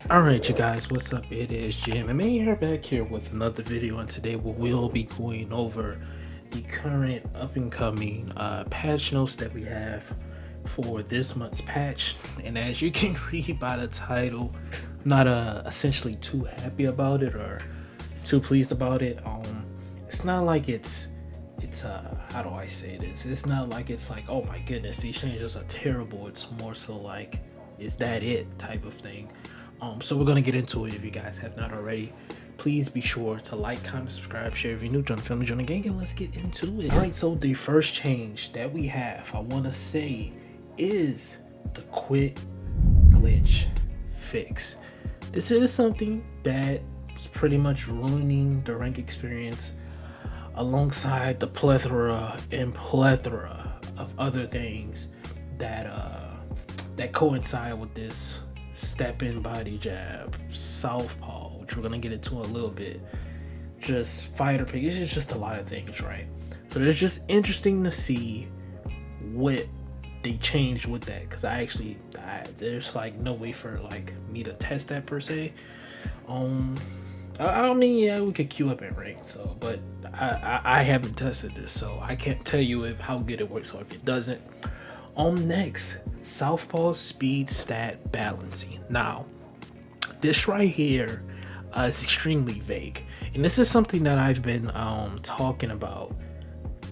Alright, you guys, what's up? It is Jim and here back here with another video, and today we will be going over the current up and coming patch notes that we have for this month's patch. And as you can read by the title, I'm not essentially too happy about it or too pleased about it. It's not like it's how do I say this? It's not like it's like, oh my goodness, these changes are terrible. It's more so like, is that it type of thing. So we're gonna get into it. If you guys have not already, please be sure to like, comment, subscribe, share. If you're new, join the family, join the gang, and let's get into it. All right, so the first change that we have, I want to say, is the quit glitch fix. This is something that is pretty much ruining the rank experience, alongside the plethora of other things that coincide with this step in body jab, Southpaw, which we're gonna get into in a little bit. Just fighter pick. It's just a lot of things, right? So it's just interesting to see what they changed with that, because there's like no way for like me to test that per se. I mean, yeah, we could queue up and rank, so, but I haven't tested this, so I can't tell you how good it works or if it doesn't. Next, Southpaw speed stat balancing. Now, this right here is extremely vague, and this is something that I've been talking about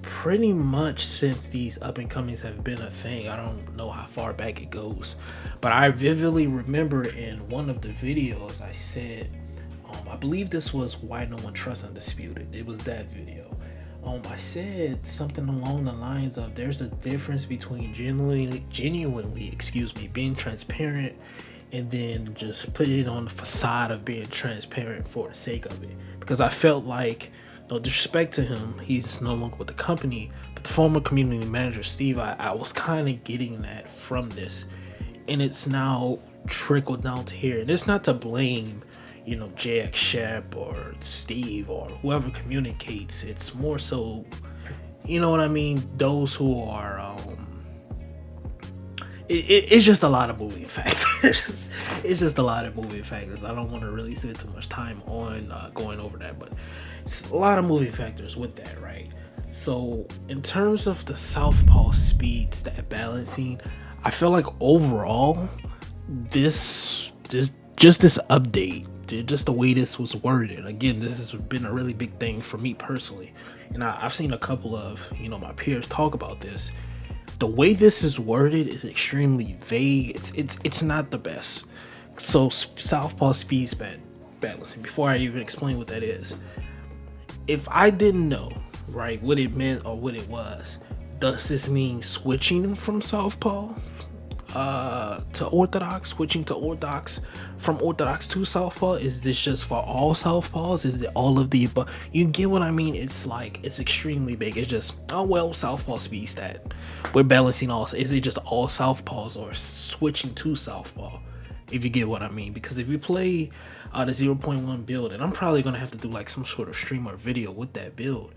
pretty much since these up and comings have been a thing. I don't know how far back it goes, but I vividly remember in one of the videos I said, I believe this was Why No One Trusts Undisputed. It was that video. I said something along the lines of, there's a difference between genuinely, being transparent and then just putting it on the facade of being transparent for the sake of it. Because I felt like, no disrespect to him, he's no longer with the company, but the former community manager Steve, I was kind of getting that from this, and it's now trickled down to here. And it's not to blame, JX Shep or Steve or whoever communicates. It's more so, you know what I mean, those who are it's just a lot of moving factors. It's just a lot of moving factors. I don't want to really spend too much time on going over that, but it's a lot of moving factors with that, right? So in terms of the Southpaw speed stat balancing, I feel like overall this update, just the way this was worded, again, this has been a really big thing for me personally, and I've seen a couple of my peers talk about this. The way this is worded is extremely vague. It's not the best. So Southpaw speed stat balancing, before I even explain what that is, if I didn't know right what it meant or what it was, does this mean switching from Southpaw to Orthodox, switching to Orthodox, from Orthodox to Southpaw? Is this just for all Southpaws? Is it all of the above? You get what I mean? It's like, it's extremely big. It's just, oh well, Southpaw speed stat, we're balancing all. Is it just all Southpaws or switching to Southpaw? If you get what I mean. Because if you play the 0.1 build, and I'm probably gonna have to do like some sort of stream or video with that build,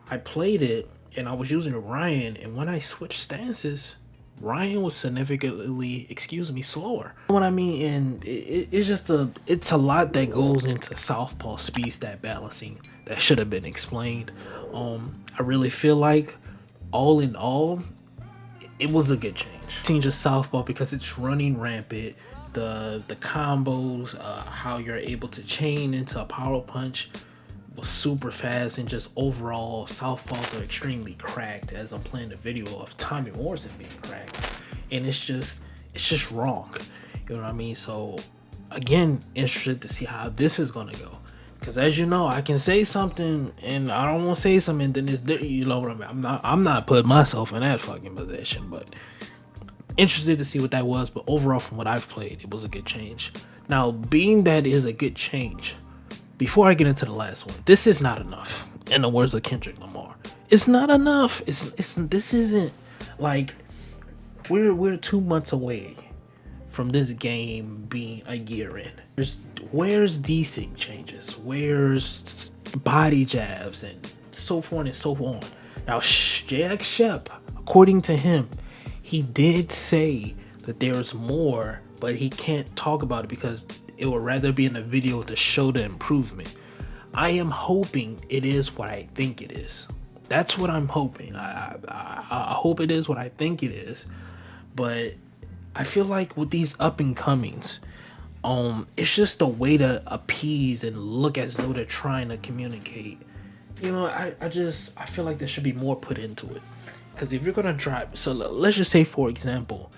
I played it and I was using Ryan, and when I switched stances, Ryan was significantly, slower. You know what I mean? And it's a lot that goes into Southpaw speed stat balancing that should have been explained. I really feel like, all in all, it was a good change. Change of Southpaw because it's running rampant. The combos, how you're able to chain into a power punch was super fast, and just overall Southpaws are extremely cracked, as I'm playing the video of Tommy Morrison being cracked, and it's just wrong. You know what I mean? So again, interested to see how this is gonna go, because as you know, I can say something and I don't want to say something, then it's, you know what I mean? I'm not putting myself in that fucking position, but interested to see what that was. But overall, from what I've played, it was a good change. Now, being that is a good change, before I get into the last one, this is not enough. In the words of Kendrick Lamar, it's not enough. This isn't like, we're 2 months away from this game being a year in. Where's desync changes? Where's body jabs and so forth and so on? Now, JX Shep, according to him, he did say that there's more, but he can't talk about it because It would rather be in a video to show the improvement. I am hoping it is what I think it is. That's what I'm hoping. I hope it is what I think it is. But I feel like with these up and comings, it's just a way to appease and look as though they're trying to communicate. You know, I feel like there should be more put into it. Because if you're gonna drive, so let's just say, for example,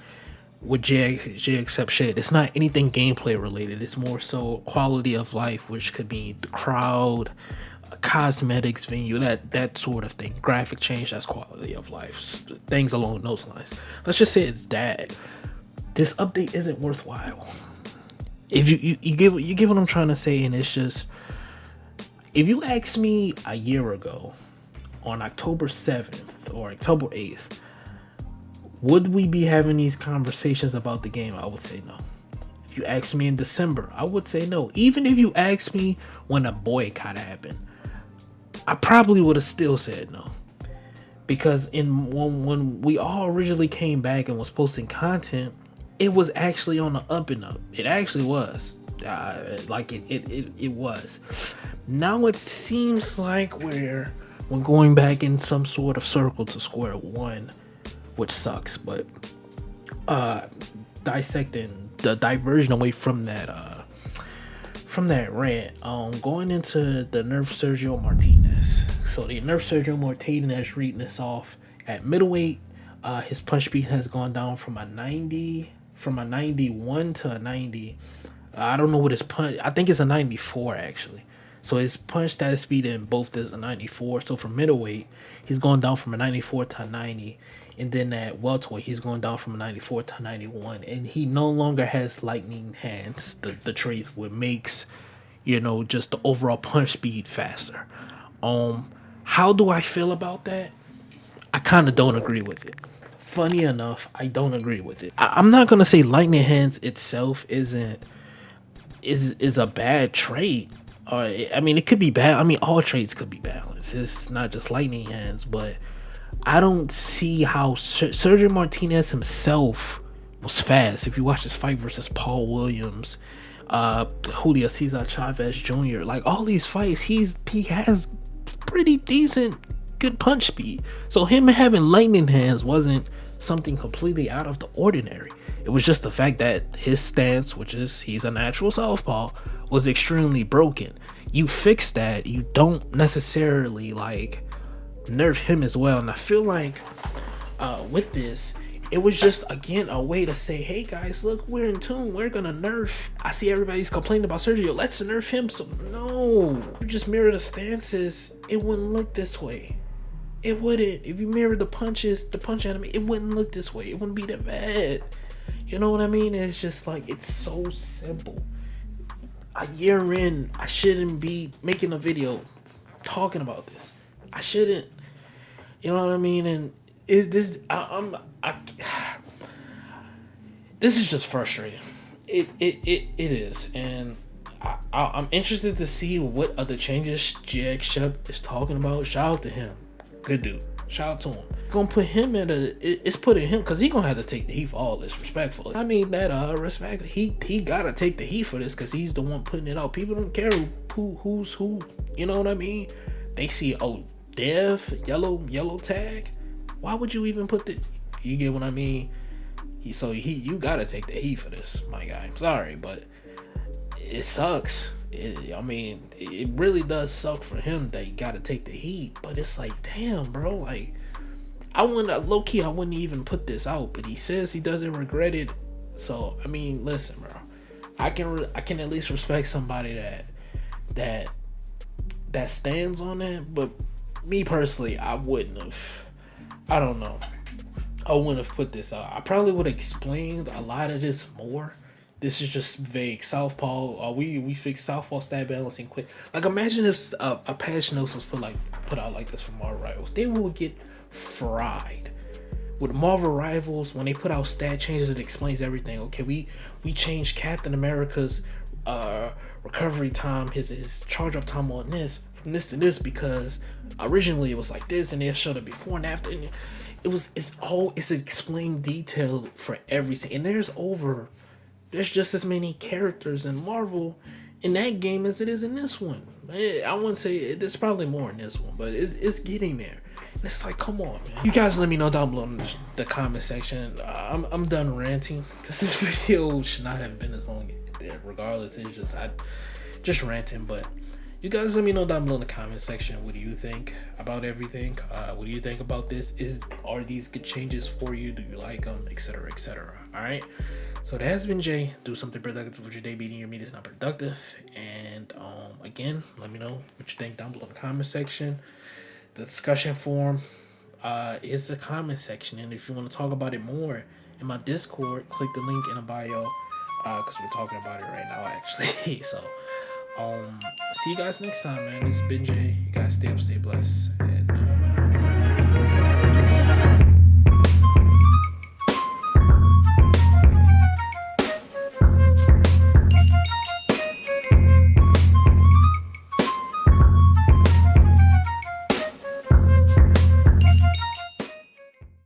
with JXF shit, it's not anything gameplay related. It's more so quality of life, which could be the crowd, cosmetics, venue, that sort of thing. Graphic change, that's quality of life. Things along those lines. Let's just say it's that. This update isn't worthwhile. If you get what I'm trying to say, and it's just, if you asked me a year ago on October 7th or October 8th, would we be having these conversations about the game? I would say no. If you asked me in December, I would say no. Even if you asked me when a boycott happened, I probably would have still said no. Because when we all originally came back and was posting content, it was actually on the up and up. It actually was. It was. Now it seems like we're going back in some sort of circle to square one, which sucks. But dissecting the diversion away from that rant, going into the nerfed Sergio Martinez. So the nerfed Sergio Martinez reading this off at middleweight. His punch speed has gone down from a 91 to a 90. I don't know what his punch. I think it's a 94 actually. So his punch stat speed in both is a 94. So from middleweight, he's gone down from a 94 to a 90. And then at welterweight, he's going down from a 94 to a 91. And he no longer has lightning hands, the trait which makes, just the overall punch speed faster. How do I feel about that? I kind of don't agree with it. Funny enough, I don't agree with it. I'm not gonna say lightning hands itself is a bad trait. It could be bad. All traits could be balanced. It's not just lightning hands, but I don't see how Sergio Martinez himself was fast. If you watch his fight versus Paul Williams, Julio Cesar Chavez Jr., like all these fights, he has pretty decent, good punch speed. So him having lightning hands wasn't something completely out of the ordinary. It was just the fact that his stance, which is he's a natural southpaw, was extremely broken. You fix that, you don't necessarily nerf him as well. And I feel like with this, it was just again a way to say, hey guys, look, we're in tune, we're gonna nerf. I see everybody's complaining about Sergio, let's nerf him. So no, you just mirror the stances, it wouldn't look this way. It wouldn't. If you mirror the punch anime, it wouldn't look this way. It wouldn't be that bad. You know what I mean? It's just it's so simple. A year in, I shouldn't be making a video talking about this. I shouldn't. You know what I mean? And is this? This is just frustrating. It is, and I'm interested to see what other changes GX Shep is talking about. Shout out to him. Good dude. Shout out to him. It's gonna put him it's putting him, because he gonna have to take the heat for all this, respectfully. Respect. He gotta take the heat for this, because he's the one putting it out. People don't care who's who. You know what I mean? They see, Dev, yellow tag. Why would you even put you get what I mean? You gotta take the heat for this, my guy. I'm sorry, but it sucks. It really does suck for him that he gotta take the heat, but it's damn, bro, I wouldn't even put this out, but he says he doesn't regret it. So listen, bro, I can at least respect somebody that stands on that. But me personally, I wouldn't have. I don't know. I wouldn't have put this out. I probably would have explained a lot of this more. This is just vague. Southpaw, we fix Southpaw stat balancing quick. Imagine if a patch notes was put out like this for Marvel Rivals. They would get fried. With Marvel Rivals, when they put out stat changes, it explains everything. Okay, we changed Captain America's recovery time, his charge up time on this from this to this, because originally it was like this, and they showed it before and after. And it's explained detailed for every scene. And there's over there's just as many characters in Marvel in that game as it is in this one. I wouldn't say there's probably more in this one, but it's getting there. It's like, come on, man. You guys let me know down below in the comment section. I'm done ranting because this video should not have been as long. Regardless, it's just ranting. But you guys let me know down below in the comment section. What do you think about everything? What do you think about this? Are these good changes for you? Do you like them, etc., etc.? All right. So that has been Jay. Do something productive with your day. Beating your meat is not productive. And again, let me know what you think down below in the comment section. The discussion forum is the comment section, and if you want to talk about it more in my Discord, click the link in the bio because we're talking about it right now, actually. So see you guys next time, man. This has been Jay. You guys stay up, stay blessed, and